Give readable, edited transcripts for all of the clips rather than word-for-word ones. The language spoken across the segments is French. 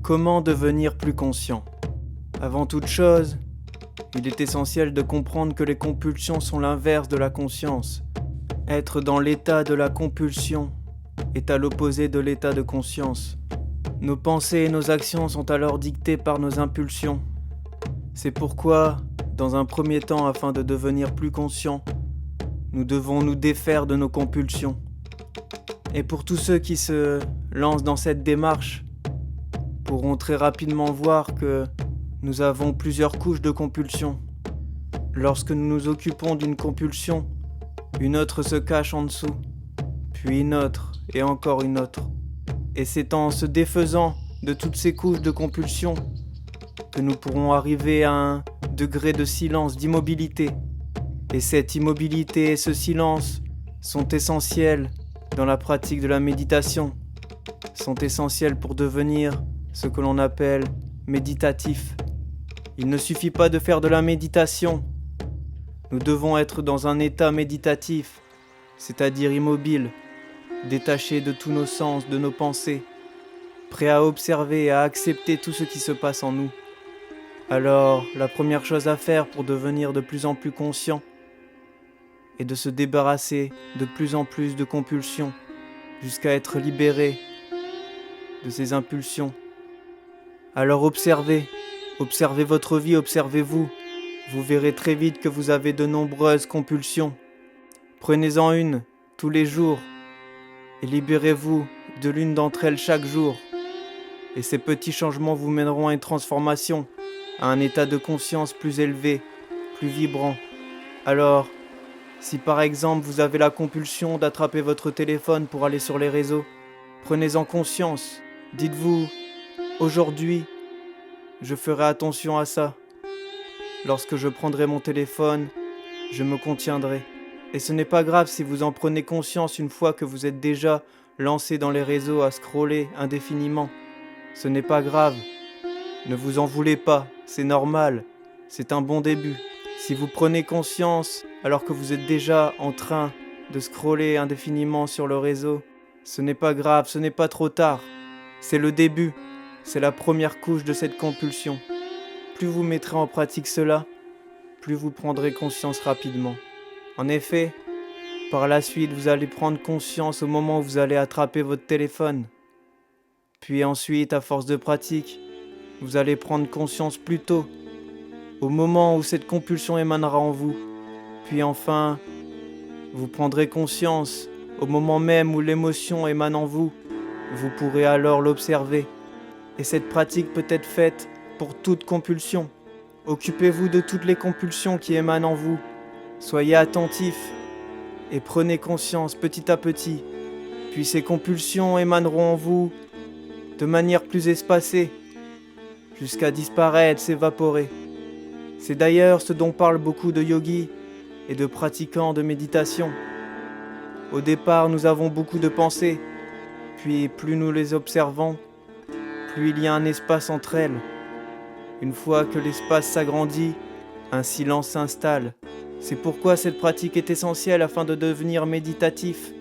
Comment devenir plus conscient? Avant toute chose, il est essentiel de comprendre que les compulsions sont l'inverse de la conscience. Être dans l'état de la compulsion est à l'opposé de l'état de conscience. Nos pensées et nos actions sont alors dictées par nos impulsions. C'est pourquoi, dans un premier temps, afin de devenir plus conscients, nous devons nous défaire de nos compulsions. Et pour tous ceux qui se lancent dans cette démarche, pourront très rapidement voir que nous avons plusieurs couches de compulsion. Lorsque nous nous occupons d'une compulsion, une autre se cache en dessous, puis une autre et encore une autre. Et c'est en se défaisant de toutes ces couches de compulsion que nous pourrons arriver à un degré de silence, d'immobilité. Et cette immobilité et ce silence sont essentiels dans la pratique de la méditation, sont essentiels pour devenir ce que l'on appelle méditatif. Il ne suffit pas de faire de la méditation. Nous devons être dans un état méditatif, c'est-à-dire immobile, détaché de tous nos sens, de nos pensées, prêt à observer et à accepter tout ce qui se passe en nous. Alors, la première chose à faire pour devenir de plus en plus conscient est de se débarrasser de plus en plus de compulsions, jusqu'à être libéré de ces impulsions. Alors observez votre vie, observez-vous. Vous verrez très vite que vous avez de nombreuses compulsions. Prenez-en une tous les jours et libérez-vous de l'une d'entre elles chaque jour. Et ces petits changements vous mèneront à une transformation, à un état de conscience plus élevé, plus vibrant. Alors, si par exemple vous avez la compulsion d'attraper votre téléphone pour aller sur les réseaux, prenez-en conscience. Dites-vous, aujourd'hui, je ferai attention à ça. Lorsque je prendrai mon téléphone, je me contiendrai. Et ce n'est pas grave si vous en prenez conscience une fois que vous êtes déjà lancé dans les réseaux à scroller indéfiniment. Ce n'est pas grave. Ne vous en voulez pas, c'est normal. C'est un bon début. Si vous prenez conscience alors que vous êtes déjà en train de scroller indéfiniment sur le réseau, ce n'est pas grave, ce n'est pas trop tard. C'est le début, c'est la première couche de cette compulsion. Plus vous mettrez en pratique cela, plus vous prendrez conscience rapidement. En effet, par la suite, vous allez prendre conscience au moment où vous allez attraper votre téléphone. Puis ensuite, à force de pratique, vous allez prendre conscience plus tôt, au moment où cette compulsion émanera en vous. Puis enfin, vous prendrez conscience au moment même où l'émotion émane en vous. Vous pourrez alors l'observer. Et cette pratique peut être faite pour toute compulsion. Occupez-vous de toutes les compulsions qui émanent en vous. Soyez attentifs et prenez conscience petit à petit. Puis ces compulsions émaneront en vous de manière plus espacée, jusqu'à disparaître, s'évaporer. C'est d'ailleurs ce dont parlent beaucoup de yogis et de pratiquants de méditation. Au départ, nous avons beaucoup de pensées, puis plus nous les observons, plus il y a un espace entre elles. Une fois que l'espace s'agrandit, un silence s'installe. C'est pourquoi cette pratique est essentielle afin de devenir méditatif.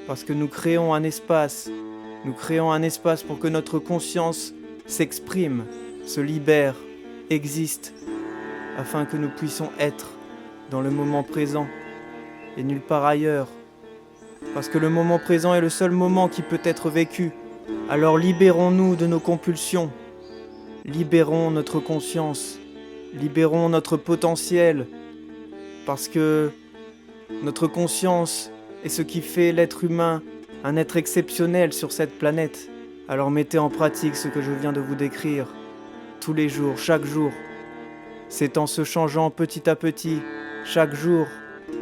Parce que nous créons un espace pour que notre conscience s'exprime, se libère, existe, afin que nous puissions être dans le moment présent et nulle part ailleurs. Parce que le moment présent est le seul moment qui peut être vécu. Alors libérons-nous de nos compulsions. Libérons notre conscience. Libérons notre potentiel. Parce que notre conscience est ce qui fait l'être humain un être exceptionnel sur cette planète. Alors mettez en pratique ce que je viens de vous décrire. Tous les jours, chaque jour. C'est en se changeant petit à petit, chaque jour,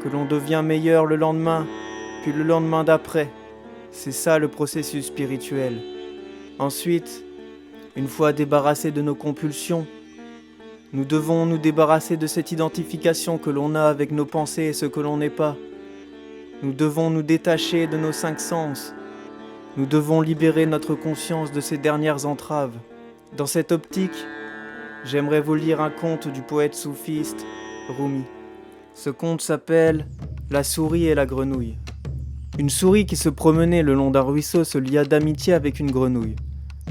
que l'on devient meilleur le lendemain, puis le lendemain d'après. C'est ça le processus spirituel. Ensuite, une fois débarrassés de nos compulsions, nous devons nous débarrasser de cette identification que l'on a avec nos pensées et ce que l'on n'est pas. Nous devons nous détacher de nos 5 sens. Nous devons libérer notre conscience de ces dernières entraves. Dans cette optique, j'aimerais vous lire un conte du poète soufiste Rumi. Ce conte s'appelle « La souris et la grenouille ». Une souris qui se promenait le long d'un ruisseau se lia d'amitié avec une grenouille.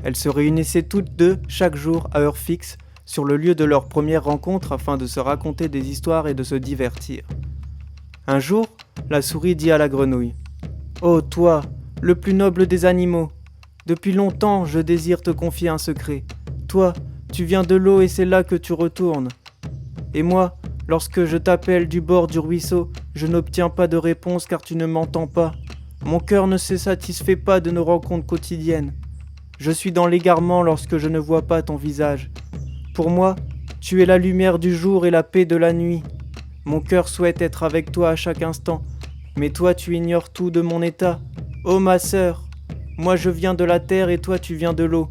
Elles se réunissaient toutes deux chaque jour à heure fixe sur le lieu de leur première rencontre afin de se raconter des histoires et de se divertir. Un jour, la souris dit à la grenouille : « Oh toi, le plus noble des animaux, depuis longtemps je désire te confier un secret. Toi, tu viens de l'eau et c'est là que tu retournes. Et moi, lorsque je t'appelle du bord du ruisseau, je n'obtiens pas de réponse car tu ne m'entends pas. Mon cœur ne se satisfait pas de nos rencontres quotidiennes. Je suis dans l'égarement lorsque je ne vois pas ton visage. Pour moi, tu es la lumière du jour et la paix de la nuit. Mon cœur souhaite être avec toi à chaque instant, mais toi tu ignores tout de mon état. Oh ma sœur, moi je viens de la terre et toi tu viens de l'eau.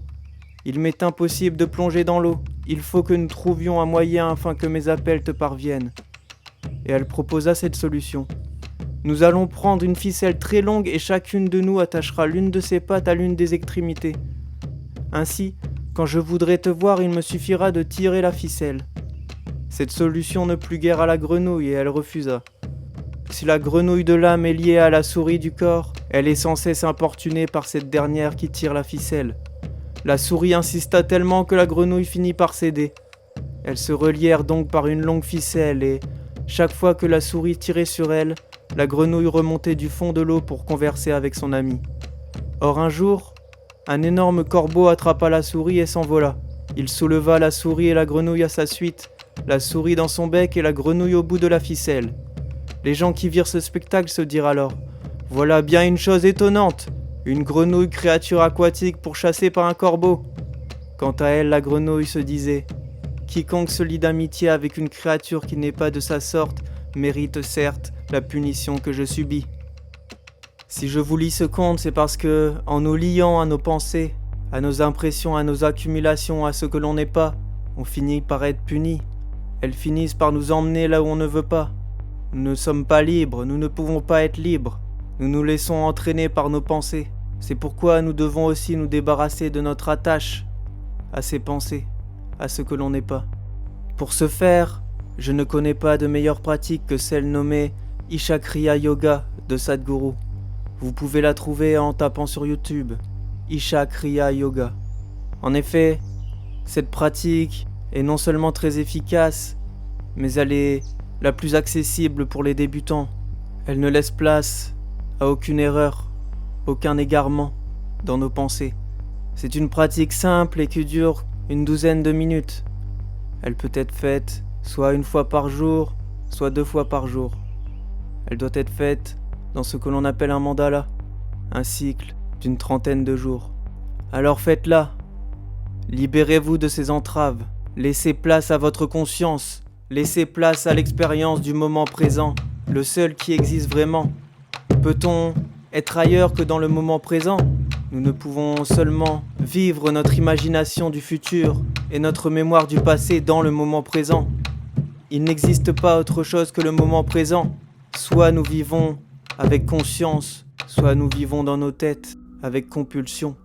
Il m'est impossible de plonger dans l'eau. Il faut que nous trouvions un moyen afin que mes appels te parviennent. » Et elle proposa cette solution. « Nous allons prendre une ficelle très longue et chacune de nous attachera l'une de ses pattes à l'une des extrémités. Ainsi, quand je voudrais te voir, il me suffira de tirer la ficelle. » Cette solution ne plut guère à la grenouille et elle refusa. Si la grenouille de l'âme est liée à la souris du corps, elle est sans cesse importunée par cette dernière qui tire la ficelle. La souris insista tellement que la grenouille finit par céder. Elles se relièrent donc par une longue ficelle et, chaque fois que la souris tirait sur elle, la grenouille remontait du fond de l'eau pour converser avec son amie. Or un jour, un énorme corbeau attrapa la souris et s'envola. Il souleva la souris et la grenouille à sa suite, la souris dans son bec et la grenouille au bout de la ficelle. Les gens qui virent ce spectacle se dirent alors : « Voilà bien une chose étonnante ! Une grenouille créature aquatique pourchassée par un corbeau !» Quant à elle, la grenouille se disait : « Quiconque se lie d'amitié avec une créature qui n'est pas de sa sorte mérite certes la punition que je subis. » Si je vous lis ce conte, c'est parce que, en nous liant à nos pensées, à nos impressions, à nos accumulations, à ce que l'on n'est pas, on finit par être puni. Elles finissent par nous emmener là où on ne veut pas. Nous ne sommes pas libres, nous ne pouvons pas être libres. Nous nous laissons entraîner par nos pensées. C'est pourquoi nous devons aussi nous débarrasser de notre attache à ces pensées, à ce que l'on n'est pas. Pour ce faire, je ne connais pas de meilleure pratique que celle nommée Isha Kriya Yoga de Sadhguru. Vous pouvez la trouver en tapant sur YouTube, Isha Kriya Yoga. En effet, cette pratique est non seulement très efficace, mais elle est la plus accessible pour les débutants. Elle ne laisse place à aucune erreur, aucun égarement dans nos pensées. C'est une pratique simple et qui dure une douzaine de minutes. Elle peut être faite soit une fois par jour, soit 2 fois par jour. Elle doit être faite dans ce que l'on appelle un mandala, un cycle d'une 30aine de jours. Alors faites-la. Libérez-vous de ces entraves. Laissez place à votre conscience. Laissez place à l'expérience du moment présent, le seul qui existe vraiment. Peut-on être ailleurs que dans le moment présent ? Nous ne pouvons seulement vivre notre imagination du futur et notre mémoire du passé dans le moment présent. Il n'existe pas autre chose que le moment présent. Soit nous vivons avec conscience, soit nous vivons dans nos têtes avec compulsion.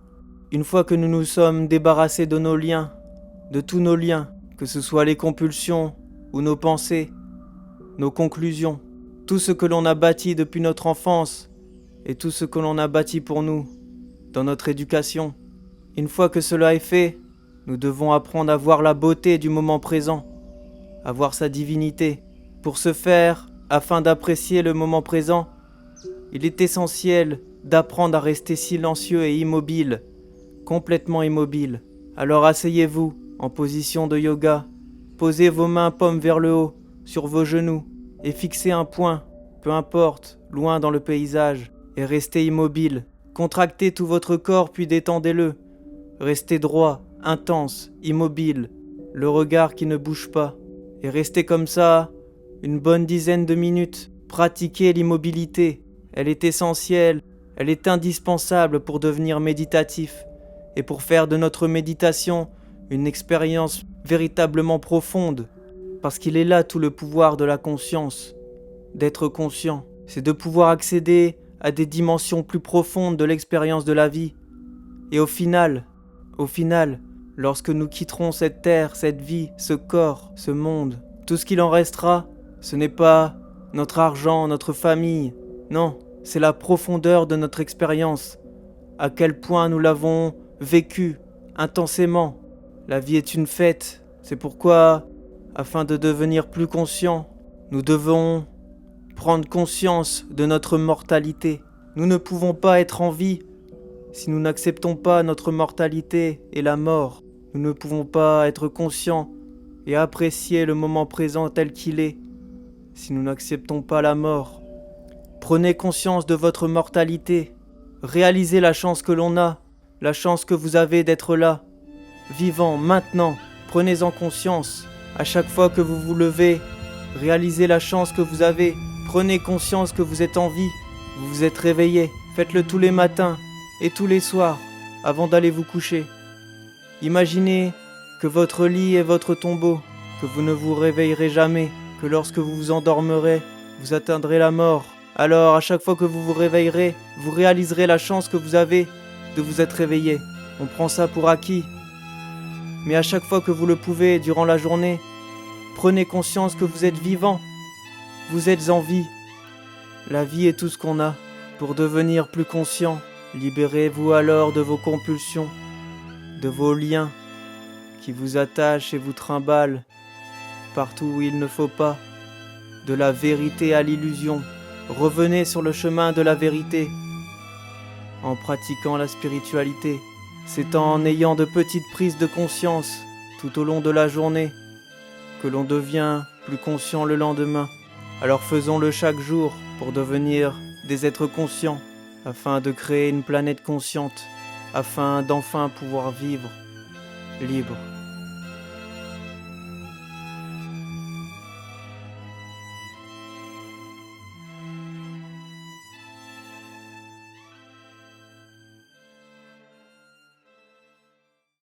Une fois que nous nous sommes débarrassés de nos liens, de tous nos liens, que ce soit les compulsions ou nos pensées, nos conclusions, tout ce que l'on a bâti depuis notre enfance et tout ce que l'on a bâti pour nous dans notre éducation. Une fois que cela est fait, nous devons apprendre à voir la beauté du moment présent, à voir sa divinité. Pour ce faire, afin d'apprécier le moment présent, il est essentiel d'apprendre à rester silencieux et immobile, complètement immobile. Alors asseyez-vous en position de yoga, posez vos mains paumes vers le haut, sur vos genoux, et fixez un point, peu importe, loin dans le paysage, et restez immobile. Contractez tout votre corps puis détendez-le. Restez droit, intense, immobile, le regard qui ne bouge pas. Et restez comme ça une bonne dizaine de minutes. Pratiquez l'immobilité. Elle est essentielle, elle est indispensable pour devenir méditatif et pour faire de notre méditation une expérience véritablement profonde. Parce qu'il est là tout le pouvoir de la conscience. D'être conscient, c'est de pouvoir accéder à des dimensions plus profondes de l'expérience de la vie. Et au final, lorsque nous quitterons cette terre, cette vie, ce corps, ce monde, tout ce qu'il en restera, ce n'est pas notre argent, notre famille. Non, c'est la profondeur de notre expérience. À quel point nous l'avons vécu, intensément. La vie est une fête. C'est pourquoi, afin de devenir plus conscients, nous devons prendre conscience de notre mortalité. Nous ne pouvons pas être en vie si nous n'acceptons pas notre mortalité et la mort. Nous ne pouvons pas être conscients et apprécier le moment présent tel qu'il est si nous n'acceptons pas la mort. Prenez conscience de votre mortalité. Réalisez la chance que l'on a, la chance que vous avez d'être là, vivant maintenant. Prenez-en conscience. À chaque fois que vous vous levez, réalisez la chance que vous avez. Prenez conscience que vous êtes en vie. Vous vous êtes réveillé. Faites-le tous les matins et tous les soirs avant d'aller vous coucher. Imaginez que votre lit est votre tombeau, que vous ne vous réveillerez jamais, que lorsque vous vous endormirez, vous atteindrez la mort. Alors, à chaque fois que vous vous réveillerez, vous réaliserez la chance que vous avez de vous être réveillé. On prend ça pour acquis. Mais à chaque fois que vous le pouvez durant la journée, prenez conscience que vous êtes vivant. Vous êtes en vie. La vie est tout ce qu'on a. Pour devenir plus conscient, libérez-vous alors de vos compulsions, de vos liens qui vous attachent et vous trimballent partout où il ne faut pas, de la vérité à l'illusion. Revenez sur le chemin de la vérité en pratiquant la spiritualité. C'est en ayant de petites prises de conscience tout au long de la journée que l'on devient plus conscient le lendemain. Alors faisons-le chaque jour pour devenir des êtres conscients, afin de créer une planète consciente, afin d'enfin pouvoir vivre libre.